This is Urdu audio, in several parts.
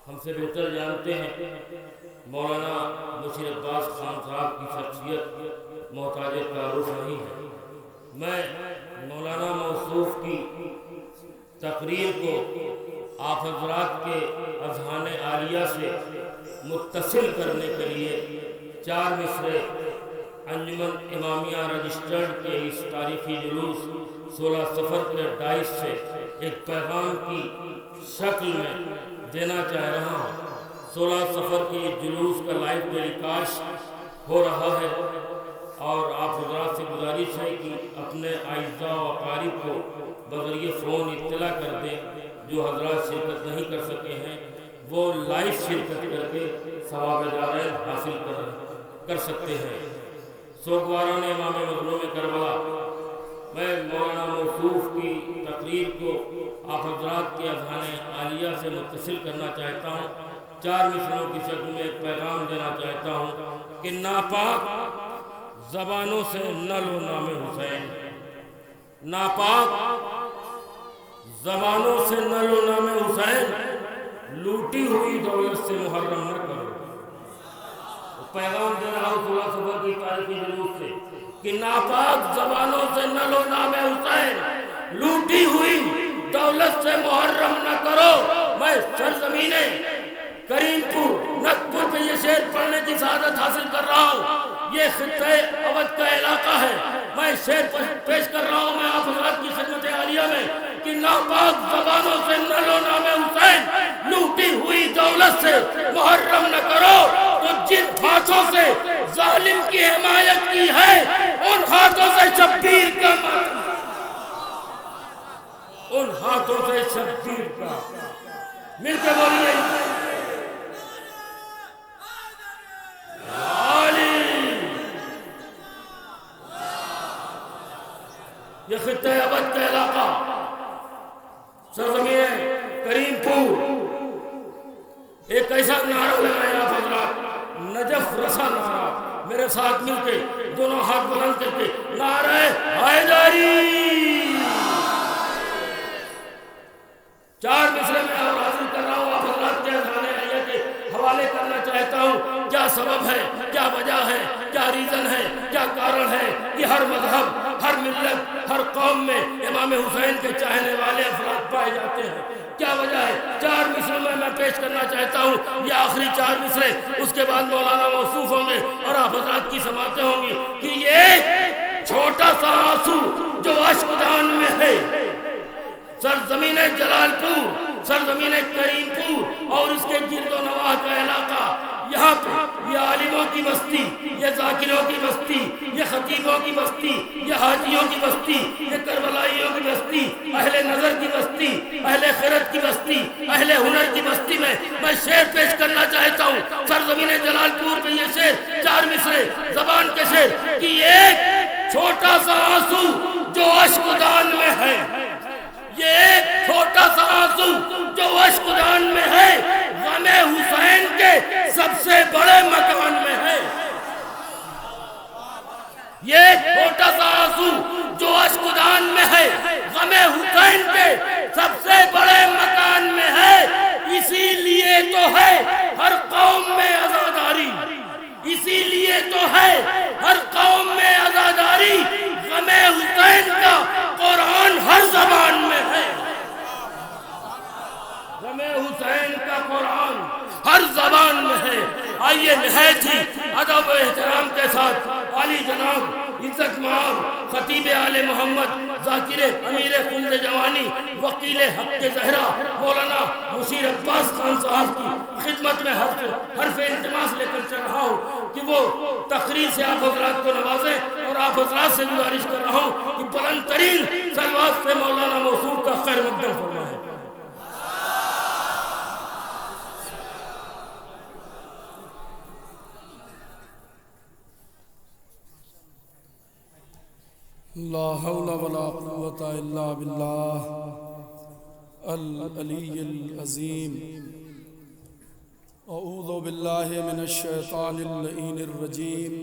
ہم سے بہتر جانتے ہیں مولانا مشیر عباس خان صاحب کی شخصیت محتاج تعارف نہیں ہے۔ میں مولانا موصوف کی تقریر کو آپ حضرات کے اذہان عالیہ سے متصل کرنے کے لیے 4 مصرے انجمن امامیہ رجسٹرڈ کے اس تاریخی جلوس 16 صفر کے 28 سے ایک پیغام کی شکل میں دینا چاہ رہا ہوں۔ 16 صفر کے جلوس کا لائیو ٹیلی کاسٹ ہو رہا ہے اور آپ حضرات سے گزارش ہے کہ اپنے اعزاء و اقارب کو بذریعہ فون اطلاع کر دیں۔ جو حضرات شرکت نہیں کر سکے ہیں وہ لائیو شرکت کر کے ثواب دارین حاصل کر سکتے ہیں۔ سوگواران امام مظلوم کربلا، میں مولانا موصوف کی تقریر کو آپ حضرات کے اذہان عالیہ سے متصل کرنا چاہتا ہوں۔ 4 مصروں کی شکل میں ایک پیغام دینا چاہتا ہوں کہ ناپاک زبانوں سے نہ لو نام حسین، ناپاک زبانوں سے نہ لو نام حسین، لوٹی ہوئی دولت سے محرم نہ کرو۔ پیغام دے رہا ہوں 16 صفر کی تاریخی جلوس سے کہ ناپاک زبانوں سے نہ لو نام حسین، لوٹی ہوئی دولت سے محرم نہ کرو۔ میں سرزمین کریم پور نقپور پہ یہ شعر پڑھنے کی سعادت حاصل کر رہا ہوں۔ یہ خطہ اودھ کا علاقہ ہے۔ میں شعر پیش کر رہا ہوں میں آپ حضرات کی خدمت عالیہ میں کہ ناپاک زبانوں سے نہ لو نام حسین، لوٹی ہوئی دولت سے محرم نہ کرو۔ تو جن ہاتھوں سے ظالم کی حمایت کی ہے ان ہاتھوں سے شبیر کا ان ہاتھوں سے شبیر کا مل کے بولیے یہ خطہ اودھ کا علاقہ سرزمین کریم پور ایک ایسا نعرہ لگایا آپ حضرات، نجف رسا نعرہ، میرے ساتھ مل کے دونوں ہاتھ بلند کر کے نعرہ حیدری۔ 4 مصرے میں اور حاصل کر رہا ہوں آپ حضرات کے اذہان عالیہ کے حوالے کرنا چاہتا ہوں۔ کیا سبب ہے، کیا وجہ ہے، کیا ریزن ہے، کیا کارن ہے کہ ہر مذہب، ہر ملت، ہر قوم میں امام حسین کے چاہنے والے افراد پائے جاتے ہیں؟ کیا وجہ ہے؟ 4 مصروں میں پیش کرنا چاہتا ہوں۔ یہ آخری 4 مصرے، اس کے بعد مولانا موصوف ہوں گے اور آپ حضرات کی سماعتیں ہوں گی کہ یہ چھوٹا سا آنسو جو اشکدان میں ہے، سرزمین جلال پور، سرزمین کریم پور اور اس کے گرد و نواح کا علاقہ، یہاں پہ یہ عالموں کی بستی، یہ ذاکروں کی بستی، یہ خطیبوں کی بستی، یہ حاجیوں کی بستی، یہ کربلائیوں کی بستی، اہل نظر کی بستی، اہل خیرت کی بستی، اہل ہنر کی بستی میں شعر پیش کرنا چاہتا ہوں۔ سرزمین جلال پور پہ یہ شعر 4 مصرے زبان کے شعر کہ ایک چھوٹا سا آنسو جو اشکدان میں ہے، یہ ایک چھوٹا سا آنسو جو اشکدان میں ہے، غم حسین کے سب سے بڑے مکان میں ہے۔ یہ چھوٹا سا آنسو جو اشکدان میں ہے، غم حسین کے سب سے بڑے مکان میں ہے۔ اسی لیے تو ہے ہر قوم میں عزاداری، اسی لیے تو ہے ہر قوم میں عزاداری، غم حسین کا قرآن ہر زبان میں ہے۔ غم حسین کا قرآن ہر زبان میں ہے۔ آئیے نہایت ہی ادب و احترام کے ساتھ عالی جناب عزت مآب خطیب آل محمد، ذاکر امیر خلد جوانی، وکیل حق زہرا مولانا مشیر عباس خان صاحب کی خدمت میں حرف التماس لے کر چل رہا ہوں کہ وہ تقریر سے آپ حضرات کو نوازیں، اور آپ حضرات سے گزارش کر رہا ہوں کہ بلند ترین صلوات سے مولانا موصوف کا خیر مقدم فرمائیں۔ لا حول ولا قوة الا باللہ العلی العظیم۔ اعوذ باللہ من الشیطان اللعین الرجیم۔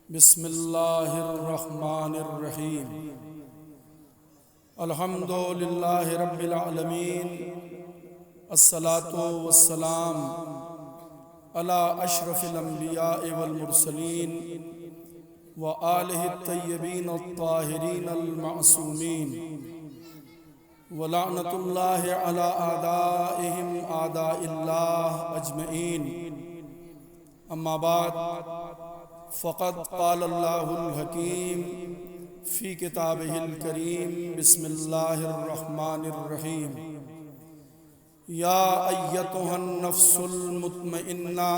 بسم اللہ الرحمن الرحیم۔ الحمد للہ رب العالمین الصلاة والسلام على أشرف الأنبياء والمرسلين وآله الطيبين الطاهرين المعصومين ولعنة الله على أعدائهم أعداء الله أجمعين. أما بعد فقد قال الله الحكيم في كتابه الكريم بسم الله الرحمن الرحيم. يا أيتها النفس المطمئنة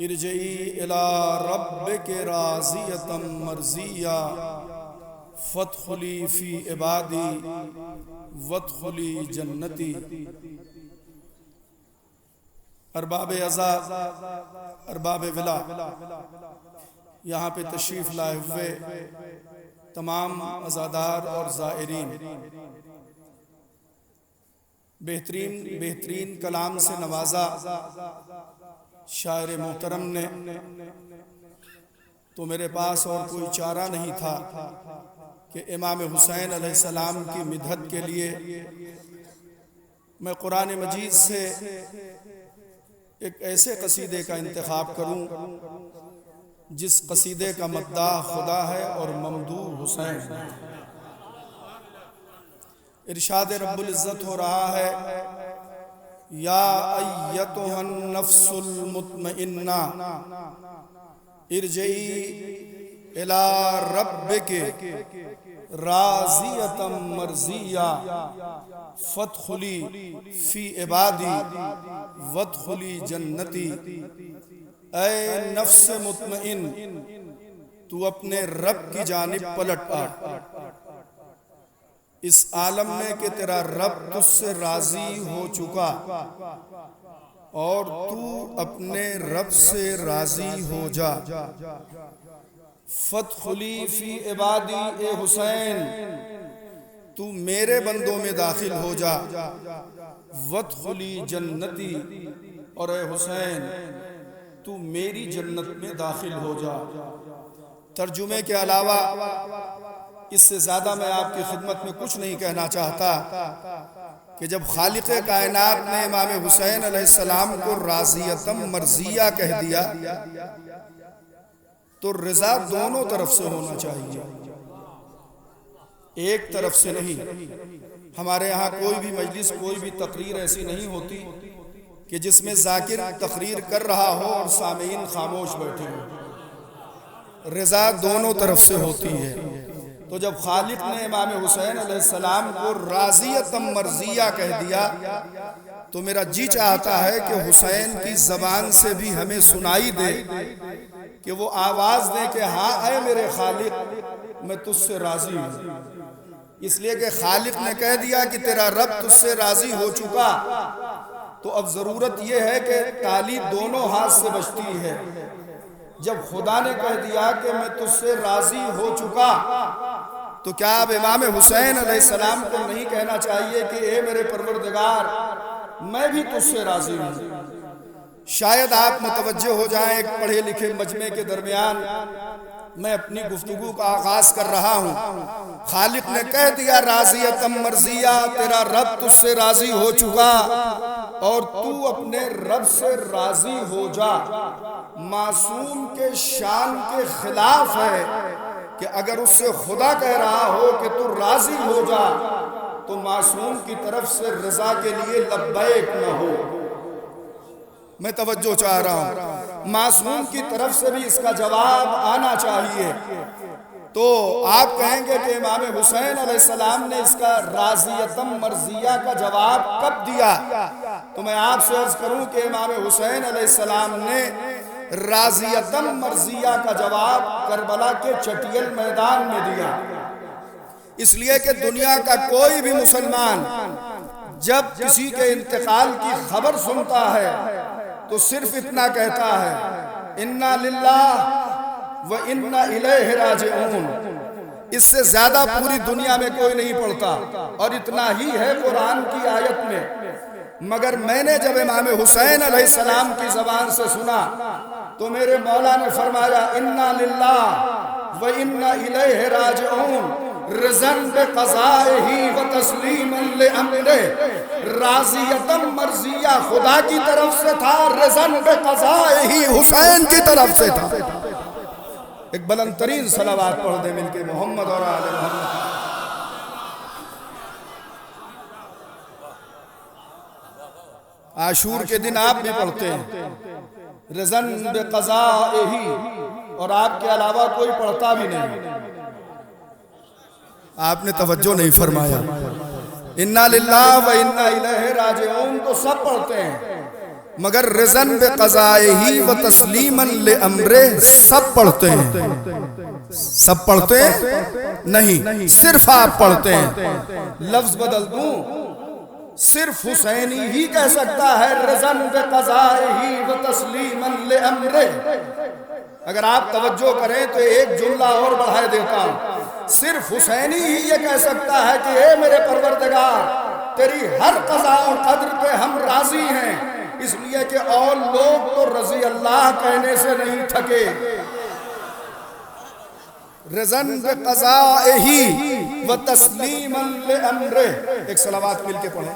ارجعي إلى ربك راضية مرضية فادخلي في عبادي وادخلي جنتی. ارباب عزا، ارباب ولا، یہاں پہ تشریف لائے ہوئے تمام عزادار اور زائرین، بہترین کلام سے نوازا شاعر محترم نے، تو میرے پاس اور کوئی چارہ نہیں تھا کہ امام حسین علیہ السلام کی مدحت کے لیے میں قرآن مجید سے ایک ایسے قصیدے کا انتخاب کروں جس قصیدے کا مداح خدا ہے اور ممدوح حسین ہے. ارشاد رب العزت ہو رہا ہے، یا ایتھا النفس المطمئنہ ارجعی الی ربک راضیۃ مرضیہ فادخلی فی عبادی وادخلی جنتی. اے نفس مطمئن، تو اپنے رب کی جانب پلٹ آ. اس عالم میں کہ تیرا رب تجھ سے راضی ہو چکا اور تو اپنے رب سے راضی ہو جا. فادخلی فی عبادی، اے حسین تو میرے بندوں میں داخل ہو جا. وادخلی جنتی، اور اے حسین تو میری جنت میں داخل ہو جا. ترجمے کے علاوہ اس سے زیادہ میں آپ کی خدمت میں کچھ نہیں کہنا چاہتا کہ جب خالق کائنات نے امام حسین علیہ السلام کو راضیۃ مرضیہ کہہ دیا تو رضا دونوں طرف سے ہونا چاہیے، ایک طرف سے نہیں. ہمارے یہاں کوئی بھی مجلس، کوئی بھی تقریر ایسی نہیں ہوتی کہ جس میں ذاکر تقریر کر رہا ہو اور سامعین خاموش بیٹھے ہوں. رضا دونوں طرف سے ہوتی ہے. تو جب خالق نے امام حسین علیہ السلام کو راضیۃ مرضیہ کہہ دیا تو میرا جی چاہتا ہے کہ حسین کی زبان سے بھی ہمیں سنائی دے کہ وہ آواز دے کہ ہاں اے میرے خالق میں تجھ سے راضی ہوں. اس لیے کہ خالق نے کہہ دیا کہ تیرا رب تجھ سے راضی ہو چکا، تو اب ضرورت یہ ہے کہ تالی دونوں ہاتھ سے بجتی ہے. جب خدا نے کہہ دیا کہ میں تجھ سے راضی ہو چکا تو کیا اب امام حسین علیہ السلام کو نہیں کہنا چاہیے کہ اے میرے پروردگار میں بھی تجھ سے راضی ہوں؟ شاید آپ متوجہ ہو جائیں، ایک پڑھے لکھے مجمع کے درمیان میں اپنی گفتگو کا آغاز کر رہا ہوں. خالق نے کہہ دیا راضیۃ مرضیہ، تیرا رب تجھ سے راضی ہو چکا اور تو اپنے رب سے راضی ہو جا. معصوم کے شان کے خلاف ہے کہ اگر اس سے خدا کہہ رہا ہو کہ تو راضی ہو جا تو معصوم کی طرف سے رضا کے لیے لبیک نہ ہو. میں توجہ چاہ رہا ہوں، معصوم کی طرف سے بھی اس کا جواب آنا چاہیے. تو آپ کہیں گے کہ امام حسین علیہ السلام نے اس کا راضیۃ مرضیہ کا جواب کب دیا؟ تو میں آپ سے عرض کروں کہ امام حسین علیہ السلام نے راضیۃ مرضیہ کا جواب کربلا کے چٹیل میدان میں دیا. اس لیے کہ دنیا کا کوئی بھی مسلمان جب کسی کے انتقال کی خبر سنتا ہے تو صرف اتنا کہتا ہے انا للہ و انا الیہ راجعون. اس سے زیادہ پوری دنیا میں کوئی نہیں پڑھتا، اور اتنا ہی ہے قرآن کی آیت میں. مگر میں نے جب امام حسین علیہ السلام کی زبان سے سنا تو میرے مولا نے فرمایا انا للہ و انا الیہ راجعون. رضن بقضائہ و تسلیما لامرہ، راضیتم مرضیہ خدا کی طرف سے تھا، رضن بقضائہ حسین کی طرف سے تھا۔ ایک بلند ترین صلوات پڑھ دے مل کے محمد اور آل محمد۔ عاشور کے دن آپ بھی پڑھتے ہیں رضن بقضائہ، اور آپ کے علاوہ کوئی پڑھتا بھی نہیں۔ آپ نے توجہ نہیں فرمایا۔ انا للہ و انا الیہ راجعون تو سب پڑھتے ہیں، مگر رضن بقضائہ و تسلیما لامرہ سب پڑھتے ہیں۔ سب پڑھتے ہیں نہیں، صرف آپ پڑھتے ہیں۔ لفظ بدل دوں، صرف حسینی ہی کہہ سکتا ہے رضن بقضائہ و تسلیما لامرہ۔ اگر آپ توجہ کریں تو ایک جملہ اور بڑھائے دیتا ہوں، صرف حسینی ہی یہ کہہ سکتا ہے کہ اے میرے پروردگار، تیری ہر قضاء و قدر پہ ہم راضی ہیں، اس لیے کہ اور لوگ تو رضی اللہ کہنے سے نہیں تھکے۔ رضن بقضائہ و تسلیما لامرہ، ایک صلوات مل کے پڑھیں۔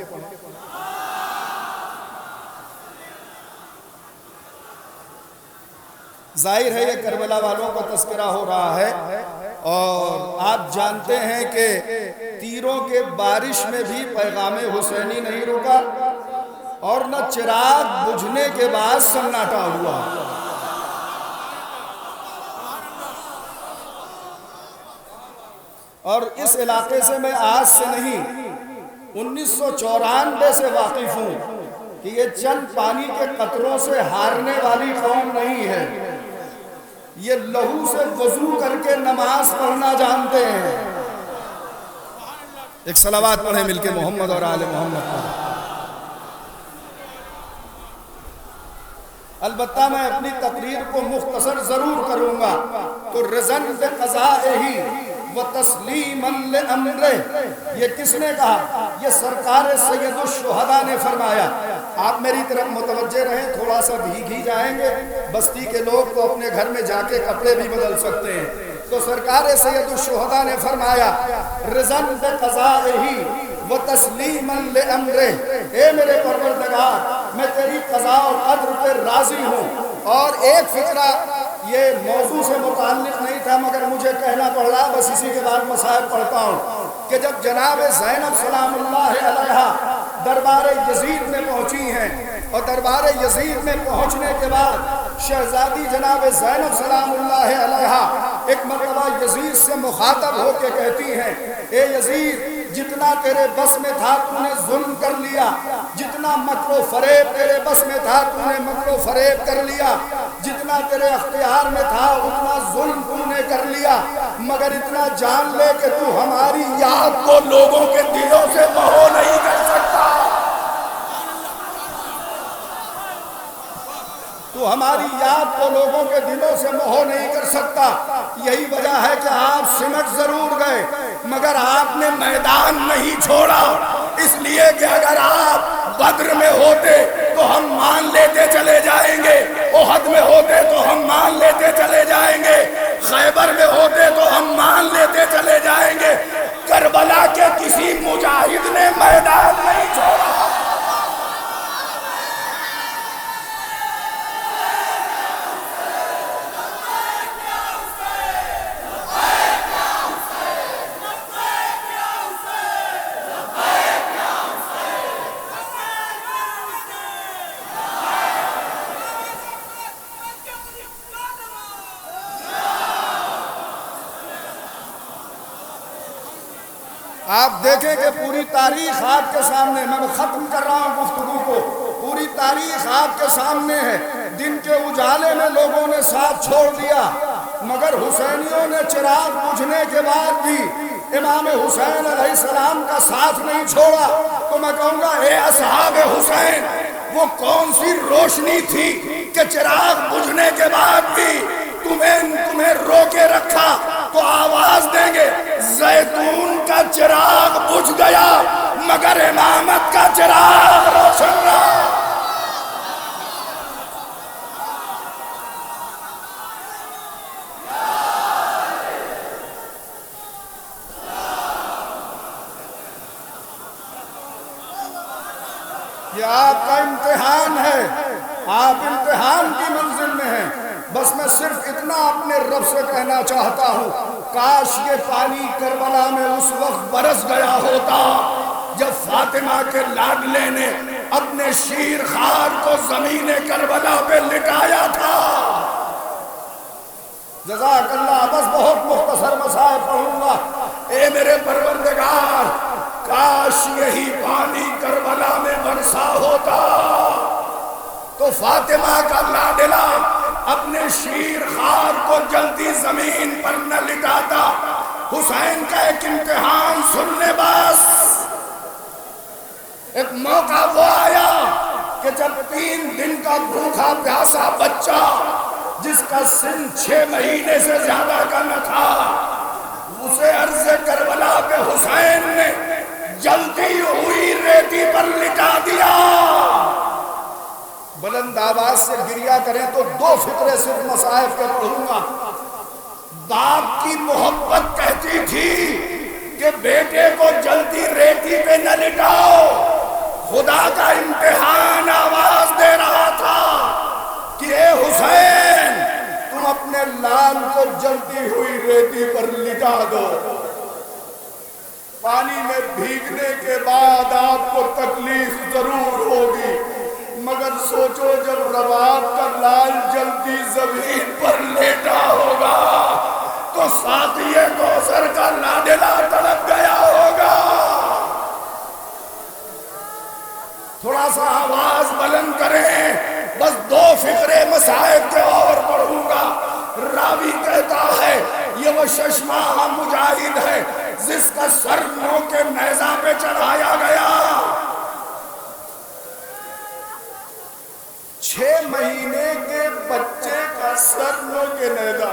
ظاہر ہے یہ کربلا والوں کا تذکرہ ہو رہا ہے، اور آپ جانتے ہیں کہ تیروں کے بارش میں بھی پیغام حسینی نہیں رکا، اور نہ چراغ بجھنے کے بعد سناٹا ہوا۔ اور اس علاقے سے میں آج سے نہیں 1994 سے واقف ہوں کہ یہ چند پانی کے قطروں سے ہارنے والی قوم نہیں ہے، یہ لہو سے وضو کر کے نماز پڑھنا جانتے ہیں۔ ایک صلوات پڑھیں مل کے محمد اور آل محمد پر۔ البتہ میں اپنی تقریر کو مختصر ضرور کروں گا، تو رضن بقضائہ و تسلیما لامرہ یہ کس نے کہا؟ یہ سرکار سید الشہداء نے فرمایا۔ آپ میری طرف متوجہ رہیں، تھوڑا سا بھیگ ہی جائیں گے، بستی کے لوگ تو اپنے گھر میں جا کے کپڑے بھی بدل سکتے ہیں۔ تو سرکار سید الشہداء نے فرمایا رضن بقضائہ و تسلیما لامرہ، اے میرے پروردگار میں تیری قضاء و قدر پہ راضی ہوں۔ اور ایک فقرہ یہ موضوع سے متعلق نہیں تھا مگر مجھے کہنا پڑ رہا، بس اسی کے بعد مصائب پڑھتا ہوں کہ جب جناب زینب سلام اللہ علیہا دربار یزید میں پہنچی ہیں، اور دربار یزید میں پہنچنے کے بعد شہزادی جناب زینب سلام اللہ علیہا ایک مرتبہ یزید سے مخاطب ہو کے کہتی ہیں، اے یزید جتنا تیرے بس میں تھا تو نے ظلم کر لیا، جتنا مکر و فریب تیرے بس میں تھا تو نے مکر و فریب کر لیا، جتنا تیرے اختیار میں تھا اتنا ظلم تو نے کر لیا، مگر اتنا جان لے کہ تو ہماری یاد کو لوگوں کے دلوں سے محو نہیں کر سکتا، تو ہماری یاد کو لوگوں کے دلوں سے محو نہیں کر سکتا۔ یہی وجہ ہے کہ آپ سمٹ ضرور گئے مگر آپ نے میدان نہیں چھوڑا، اس لیے کہ اگر آپ بدر میں ہوتے تو ہم مان لیتے چلے جائیں گے، احد میں ہوتے تو ہم مان لیتے چلے جائیں گے، خیبر میں ہوتے تو ہم مان لیتے چلے جائیں گے، کربلا کے کسی مجاہد نے میدان نہیں چھوڑا۔ آپ دیکھیں کہ پوری تاریخ آپ کے سامنے، میں ختم کر رہا ہوں گفتگو کو، پوری تاریخ آپ کے سامنے ہے۔ دن کے اجالے میں لوگوں نے ساتھ چھوڑ دیا مگر حسینیوں نے چراغ بجھنے کے بعد بھی امام حسین علیہ السلام کا ساتھ نہیں چھوڑا۔ تو میں کہوں گا اے اصحاب حسین، وہ کون سی روشنی تھی کہ چراغ بجھنے کے بعد بھی تمہیں روکے رکھا؟ تو آواز دیں گے زیتون کا چراغ بجھ گیا مگر امامت کا چراغ روشن رہا۔ یہ آپ کا امتحان ہے، آپ امتحان کی منزل میں ہیں۔ بس میں صرف اتنا اپنے رب سے کہنا چاہتا ہوں، کاش یہ پانی کربلا میں اس وقت برس گیا ہوتا جب فاطمہ کے لاڈلے نے اپنے شیر خوار کو زمین کربلا پہ لٹایا تھا۔ جزاک اللہ۔ بس بہت مختصر مسائل پڑھوں گا۔ اے میرے پروردگار، کاش یہی پانی کربلا میں برسا ہوتا تو فاطمہ کا لاڈلا اپنے شیر خوار کو جلدی زمین پر نہ لٹاتا۔ حسین کا ایک امتحان سن لے بس۔ ایک موقع وہ آیا کہ جب 3 دن کا بھوکا پیاسا بچہ جس کا سن 6 مہینے سے زیادہ کا نہ تھا، اسے عرض کربلا پہ حسین نے جلتی ہوئی ریتی پر لٹا دیا۔ بلند آواز سے گریہ کریں تو 2 فقرے صرف مصائب کے پڑھوں گا۔ باپ کی محبت کہتی تھی کہ بیٹے کو جلتی ریتی پہ نہ لٹاؤ۔ خدا کا امتحان آواز دے رہا تھا کہ اے حسین، تم اپنے لال کو جلتی ہوئی ریتی پر لٹا دو۔ پانی میں بھیگنے کے بعد آپ کو تکلیف ضرور ہوگی، مگر سوچو جب رباب کا لال جلتی زمین پر لیٹا ہوگا تو ساتھی کوثر کا لاڈلا تڑپ گیا ہوگا۔ تھوڑا سا آواز بلند کریں، بس 2 فقرے مصائب کے اور پڑھوں گا۔ راوی کہتا ہے یہ وہ ششماہ مجاہد ہے جس کا سر نو کے نیزہ پہ چڑھایا گیا۔ 6 مہینے کے بچے کا سر نو کے نیزہ۔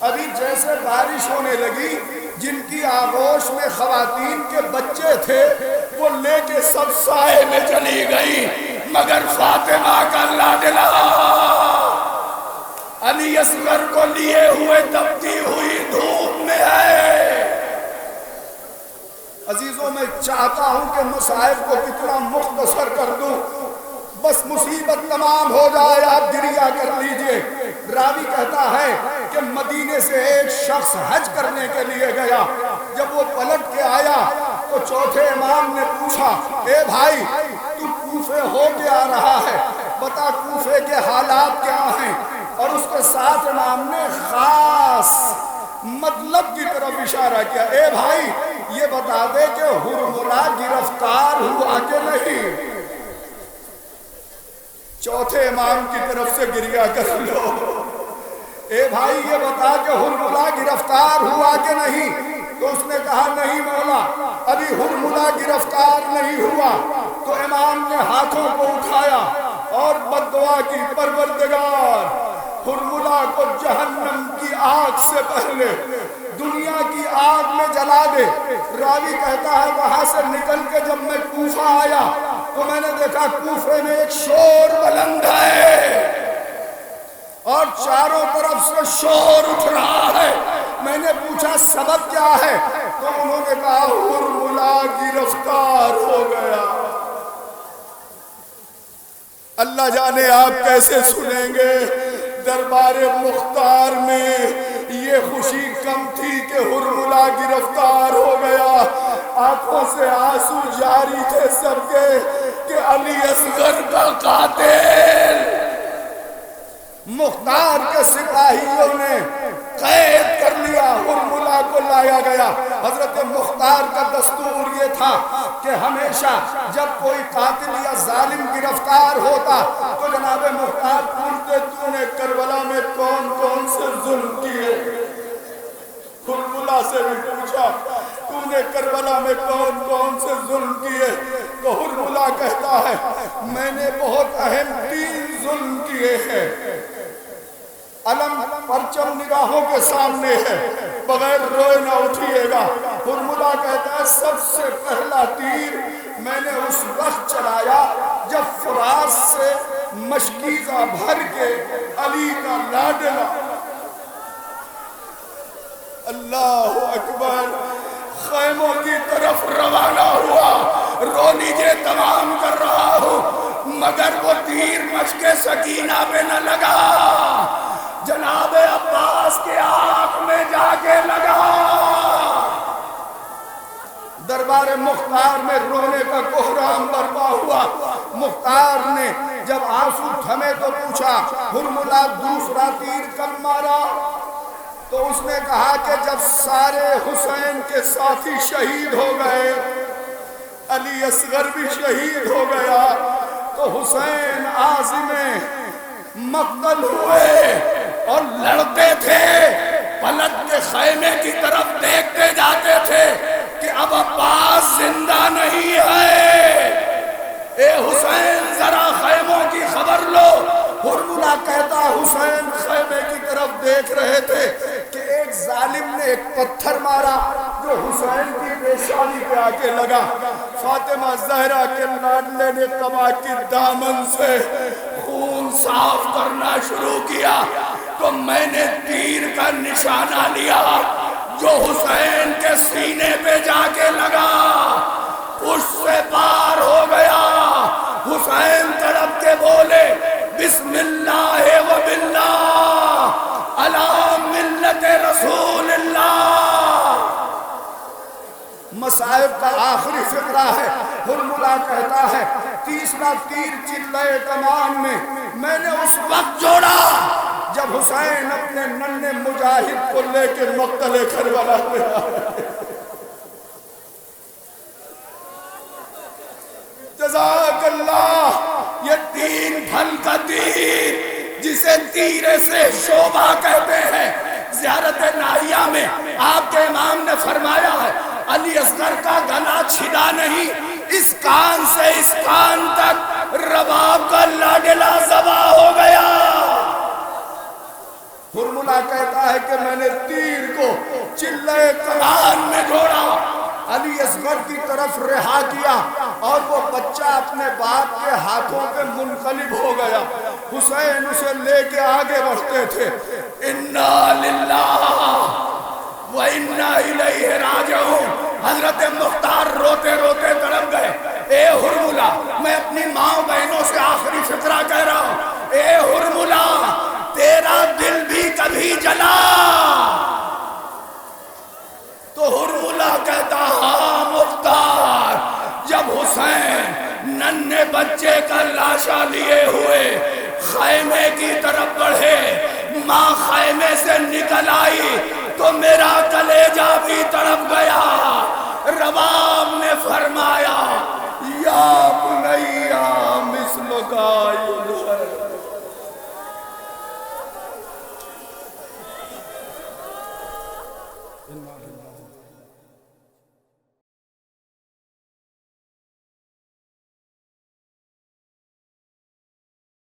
ابھی جیسے بارش ہونے لگی، جن کی آغوش میں خواتین کے بچے تھے وہ لے کے سب سائے میں چلی گئی، مگر فاطمہ کا لاڈلا علی اصغر کو لیے ہوئے تپتی ہوئی دھوپ میں ہے۔ عزیزوں، میں چاہتا ہوں کہ مصائب کو کتنا مختصر کر دوں، بس مصیبت تمام ہو جائے آپ گریہ کر لیجئے۔ راوی کہتا ہے کہ مدینے سے ایک شخص حج کرنے کے لیے گیا، جب وہ پلٹ کے آیا تو چوتھے امام نے پوچھا، اے بھائی تو کوفے ہو کے آ رہا ہے، بتا کوفے کے حالات کیا ہیں؟ اور اس کے ساتھ امام نے خاص مطلب کی طرف اشارہ کیا، اے بھائی یہ بتا دے کہ ہرملہ گرفتار ہوا کہ نہیں؟ چوتھے امام کی طرف سے گریہ کر لو، اے بھائی یہ بتا کہ ہرملہ گرفتار ہوا کہ نہیں؟ تو اس نے کہا نہیں مولا، ابھی ہرملہ گرفتار نہیں ہوا۔ تو امام نے ہاتھوں کو اٹھایا اور بد دعا کی، پروردگار ہرملہ کو جہنم کی آگ سے پہلے دنیا کی آگ میں جلا دے۔ راوی کہتا ہے وہاں سے نکل کے جب میں کوفہ آیا تو میں نے دیکھا کوفے میں ایک شور بلند ہے اور چاروں طرف سے شور اٹھ رہا ہے۔ میں نے پوچھا سبب کیا ہے؟ تو انہوں نے کہا ہرملہ گرفتار ہو گیا۔ اللہ جانے آپ کیسے سنیں گے، دربار مختار میں یہ خوشی کم تھی کہ ہرملہ گرفتار ہو گیا، آنکھوں سے آنسو جاری تھے سب کے کہ علی اصغر کا قاتل۔ مختار کے سپاہیوں نے قید کر لیا، ہرملہ کو لایا گیا۔ حضرت مختار کا دستور یہ تھا کہ ہمیشہ جب کوئی قاتل یا ظالم گرفتار ہوتا تو جناب مختار پوچھتے تو نے کربلا میں کون کون سے ظلم کیے؟ ہرملہ سے بھی پوچھا تو نے کربلا میں کون کون سے ظلم کیے؟ تو ہرملہ کہتا ہے میں نے بہت اہم 3 ظلم کیے ہیں۔ علم پرچم نگاہوں کے سامنے ہے، بغیر روئے نہ اٹھیے گا۔ ہرملہ کہتا ہے سب سے پہلا تیر میں نے اس وقت چلایا جب فراز سے مشکیزہ بھر کے علی کا لاڈلا، اللہ اکبر، خیموں کی طرف روانہ ہوا۔ رو لیجئے تمام مگر وہ تیر مشق سکینہ پہ نہ لگا، جناب عباس کے آنکھ میں جا کے لگا۔ دربار مختار میں رونے کا کوہرام برپا ہوا۔ مختار نے جب آنسو تھمے تو پوچھا ہرملا دوسرا تیر کب مارا؟ تو اس نے کہا کہ جب سارے حسین کے ساتھی شہید ہو گئے، علی اصغر بھی شہید ہو گیا، تو حسین عازم مقتل ہوئے اور لڑتے تھے، پلٹ کے خیمے کی طرف دیکھتے جاتے تھے کہ اب عباس زندہ نہیں ہے۔ اے حسین ذرا خیموں کی خبر لو۔ ہرملا کہتا حسین خیمے کی طرف دیکھ رہے تھے کہ ایک ظالم نے ایک پتھر مارا جو حسین کی پیشانی پہ آ کے لگا۔ فاطمہ زہرا کے لاڈلے نے قبا کی دامن سے خون صاف کرنا شروع کیا تو میں نے تیر کا نشانہ لیا جو حسین کے سینے پہ جا کے لگا، اس سے پار ہو گیا۔ حسین تڑپ کے بولے بسم اللہ و باللہ علی ملت رسول اللہ۔ مصائب کا آخری فقرہ ہے۔ ہرملا کہتا ہے تیسرا تیر چلے کمان میں نے اس وقت جوڑا جب حسین اپنے ننھے مجاہد کو لے کے مقتل کربلا پہ آئے۔ جزاک اللہ۔ یہ تین پھل کا تیر جسے تیرے سے شعبہ کہتے ہیں، زیارت ناحیہ میں آپ کے امام نے فرمایا ہے علی اصغر کا گلا چھدا نہیں، اس کان سے اس کان تک رباب کا لاڈلا ذبح ہو گیا۔ ہرملا کہتا ہے کہ میں نے تیر کو چلے کمان میں جوڑا، علی اصغر کی طرف رہا کیا اور وہ بچہ اپنے باپ کے ہاتھوں پہ منقلب ہو گیا۔ حسین اسے لے کے آگے بڑھتے تھے۔ انا للہ و انا الیہ راجعون۔ حضرت مختار روتے روتے تڑپ گئے۔ اے ہرملا، میں اپنی ماں بہنوں سے آخری فقرہ کہہ رہا ہوں، اے ہرملا تیرا دل بھی کبھی جلا؟ تو ہرملا کہتا ہاں مختار، جب حسین ننھے بچے کا لاشا لیے ہوئے خیمے کی طرف بڑھے، ماں خیمے سے نکل آئی تو میرا کلیجہ بھی تڑپ گیا۔ رباب نے فرمایا یا بنیا مثلک یدخل